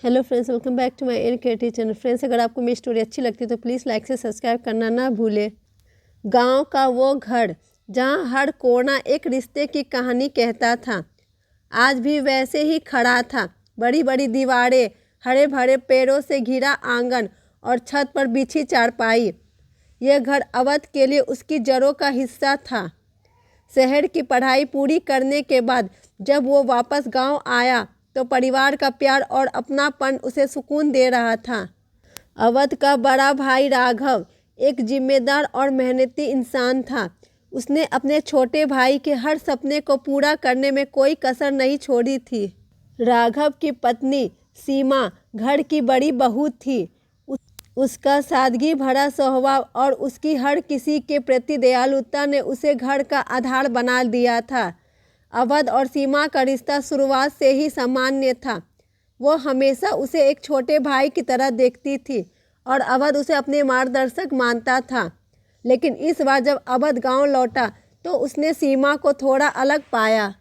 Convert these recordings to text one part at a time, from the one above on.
Hello friends, welcome back to my N creative channel. Friends, अगर आपको मेरी story अच्छी लगती है तो प्लीज़ लाइक से सब्सक्राइब करना ना भूलें। गांव का वो घर जहां हर कोना एक रिश्ते की कहानी कहता था, आज भी वैसे ही खड़ा था। बड़ी बड़ी दीवारें, हरे भरे पेड़ों से घिरा आंगन और छत पर बिछी चारपाई। यह घर अवध के लिए उसकी जड़ों का हिस्सा था। शहर की पढ़ाई पूरी करने के बाद जब वो वापस गांव आया तो परिवार का प्यार और अपनापन उसे सुकून दे रहा था। अवध का बड़ा भाई राघव एक जिम्मेदार और मेहनती इंसान था। उसने अपने छोटे भाई के हर सपने को पूरा करने में कोई कसर नहीं छोड़ी थी। राघव की पत्नी सीमा घर की बड़ी बहू थी। उसका सादगी भरा स्वभाव और उसकी हर किसी के प्रति दयालुता ने उसे घर का आधार बना दिया था। अवध और सीमा का रिश्ता शुरुआत से ही सामान्य था। वो हमेशा उसे एक छोटे भाई की तरह देखती थी और अवध उसे अपने मार्गदर्शक मानता था। लेकिन इस बार जब अवध गांव लौटा तो उसने सीमा को थोड़ा अलग पाया।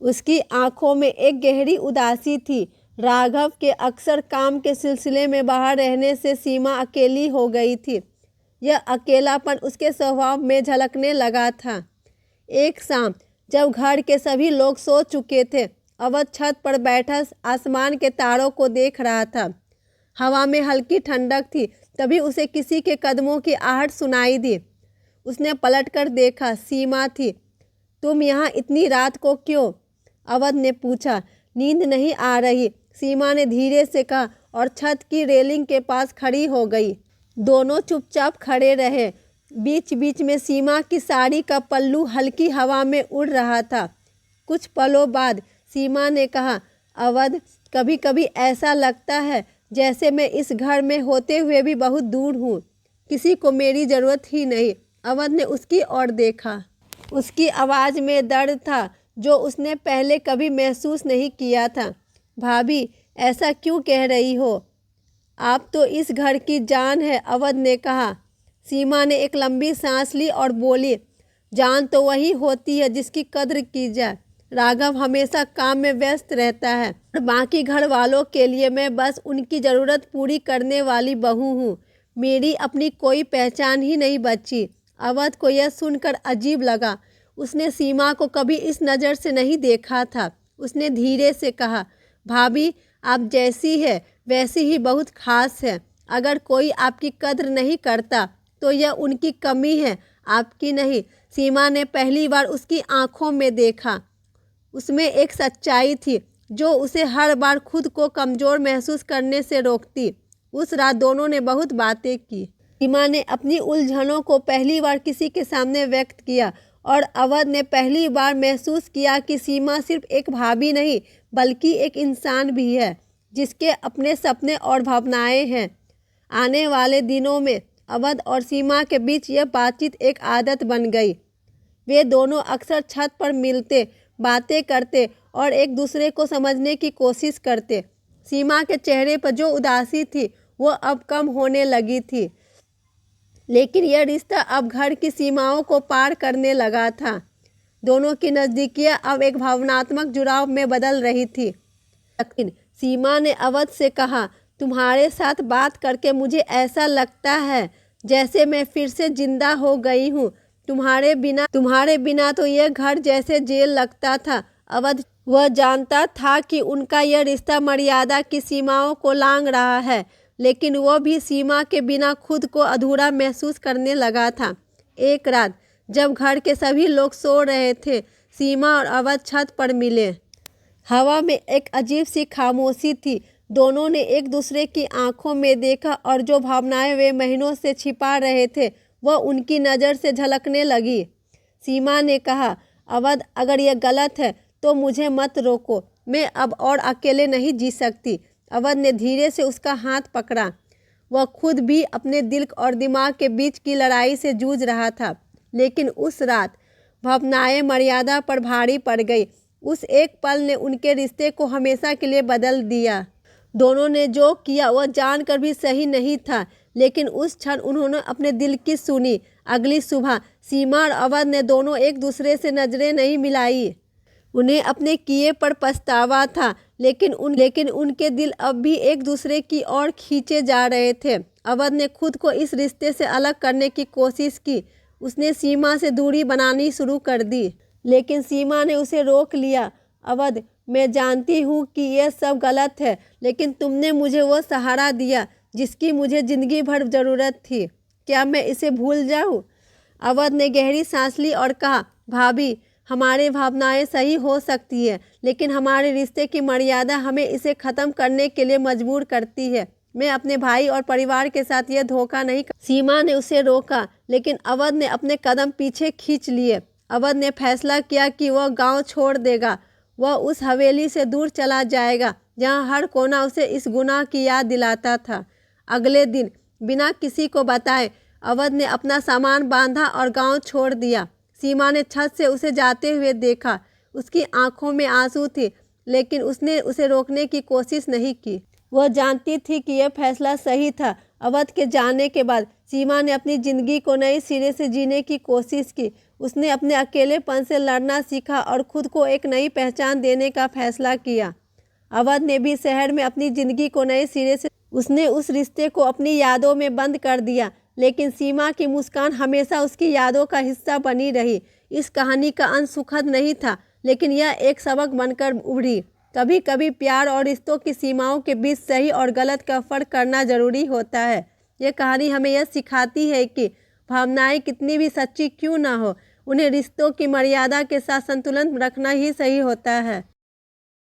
उसकी आंखों में एक गहरी उदासी थी। राघव के अक्सर काम के सिलसिले में बाहर रहने से सीमा अकेली हो गई थी। यह अकेलापन उसके स्वभाव में झलकने लगा था। एक शाम जब घर के सभी लोग सो चुके थे, अवध छत पर बैठा आसमान के तारों को देख रहा था। हवा में हल्की ठंडक थी। तभी उसे किसी के कदमों की आहट सुनाई दी। उसने पलटकर देखा, सीमा थी। तुम यहाँ इतनी रात को क्यों? अवध ने पूछा। नींद नहीं आ रही, सीमा ने धीरे से कहा और छत की रेलिंग के पास खड़ी हो गई। दोनों चुपचाप खड़े रहे। बीच बीच में सीमा की साड़ी का पल्लू हल्की हवा में उड़ रहा था। कुछ पलों बाद सीमा ने कहा, अवध, कभी कभी ऐसा लगता है जैसे मैं इस घर में होते हुए भी बहुत दूर हूँ। किसी को मेरी ज़रूरत ही नहीं। अवध ने उसकी ओर देखा। उसकी आवाज़ में दर्द था जो उसने पहले कभी महसूस नहीं किया था। भाभी, ऐसा क्यों कह रही हो? आप तो इस घर की जान है, अवध ने कहा। सीमा ने एक लंबी सांस ली और बोली, जान तो वही होती है जिसकी कद्र की जाए। राघव हमेशा काम में व्यस्त रहता है और बाकी घर वालों के लिए मैं बस उनकी ज़रूरत पूरी करने वाली बहू हूँ। मेरी अपनी कोई पहचान ही नहीं बची। अवध को यह सुनकर अजीब लगा। उसने सीमा को कभी इस नज़र से नहीं देखा था। उसने धीरे से कहा, भाभी, आप जैसी है वैसी ही बहुत खास है। अगर कोई आपकी कद्र नहीं करता तो यह उनकी कमी है, आपकी नहीं। सीमा ने पहली बार उसकी आंखों में देखा। उसमें एक सच्चाई थी जो उसे हर बार खुद को कमज़ोर महसूस करने से रोकती। उस रात दोनों ने बहुत बातें की। सीमा ने अपनी उलझनों को पहली बार किसी के सामने व्यक्त किया और अवध ने पहली बार महसूस किया कि सीमा सिर्फ एक भाभी नहीं बल्कि एक इंसान भी है जिसके अपने सपने और भावनाएं हैं। आने वाले दिनों में अवध और सीमा के बीच यह बातचीत एक आदत बन गई। वे दोनों अक्सर छत पर मिलते, बातें करते और एक दूसरे को समझने की कोशिश करते। सीमा के चेहरे पर जो उदासी थी वो अब कम होने लगी थी, लेकिन यह रिश्ता अब घर की सीमाओं को पार करने लगा था। दोनों की नज़दीकियाँ अब एक भावनात्मक जुड़ाव में बदल रही थी। लेकिन सीमा ने अवध से कहा, तुम्हारे साथ बात करके मुझे ऐसा लगता है जैसे मैं फिर से जिंदा हो गई हूँ। तुम्हारे बिना तो यह घर जैसे जेल लगता था। अवध वह जानता था कि उनका यह रिश्ता मर्यादा की सीमाओं को लांघ रहा है, लेकिन वह भी सीमा के बिना खुद को अधूरा महसूस करने लगा था। एक रात जब घर के सभी लोग सो रहे थे, सीमा और अवध छत पर मिले। हवा में एक अजीब सी खामोशी थी। दोनों ने एक दूसरे की आंखों में देखा और जो भावनाएं वे महीनों से छिपा रहे थे वह उनकी नज़र से झलकने लगी। सीमा ने कहा, अवध, अगर यह गलत है तो मुझे मत रोको। मैं अब और अकेले नहीं जी सकती। अवध ने धीरे से उसका हाथ पकड़ा। वह खुद भी अपने दिल और दिमाग के बीच की लड़ाई से जूझ रहा था। लेकिन उस रात भावनाएं मर्यादा पर भारी पड़ गई। उस एक पल ने उनके रिश्ते को हमेशा के लिए बदल दिया। दोनों ने जो किया वह जानकर भी सही नहीं था, लेकिन उस क्षण उन्होंने अपने दिल की सुनी। अगली सुबह सीमा और अवध ने दोनों एक दूसरे से नजरें नहीं मिलाई। उन्हें अपने किए पर पछतावा था, लेकिन उनके दिल अब भी एक दूसरे की ओर खींचे जा रहे थे। अवध ने खुद को इस रिश्ते से अलग करने की कोशिश की। उसने सीमा से दूरी बनानी शुरू कर दी, लेकिन सीमा ने उसे रोक लिया। अवध, मैं जानती हूँ कि यह सब गलत है, लेकिन तुमने मुझे वो सहारा दिया जिसकी मुझे ज़िंदगी भर ज़रूरत थी। क्या मैं इसे भूल जाऊँ? अवध ने गहरी सांस ली और कहा, भाभी, हमारी भावनाएं सही हो सकती है, लेकिन हमारे रिश्ते की मर्यादा हमें इसे ख़त्म करने के लिए मजबूर करती है। मैं अपने भाई और परिवार के साथ यह धोखा नहीं कर। सीमा ने उसे रोका, लेकिन अवध ने अपने कदम पीछे खींच लिए। अवध ने फैसला किया कि वह गांव छोड़ देगा। वह उस हवेली से दूर चला जाएगा जहां हर कोना उसे इस गुनाह की याद दिलाता था। अगले दिन बिना किसी को बताए अवध ने अपना सामान बांधा और गांव छोड़ दिया। सीमा ने छत से उसे जाते हुए देखा। उसकी आंखों में आंसू थे, लेकिन उसने उसे रोकने की कोशिश नहीं की। वह जानती थी कि यह फैसला सही था। अवध के जाने के बाद सीमा ने अपनी ज़िंदगी को नए सिरे से जीने की कोशिश की। उसने अपने अकेलेपन से लड़ना सीखा और खुद को एक नई पहचान देने का फैसला किया। अवध ने भी शहर में अपनी ज़िंदगी को नए सिरे से उसने उस रिश्ते को अपनी यादों में बंद कर दिया, लेकिन सीमा की मुस्कान हमेशा उसकी यादों का हिस्सा बनी रही। इस कहानी का अंत सुखद नहीं था, लेकिन यह एक सबक बनकर उभरी। कभी कभी प्यार और रिश्तों की सीमाओं के बीच सही और गलत का फर्क करना जरूरी होता है। यह कहानी हमें यह सिखाती है कि भावनाएं कितनी भी सच्ची क्यों ना हो, उन्हें रिश्तों की मर्यादा के साथ संतुलन रखना ही सही होता है।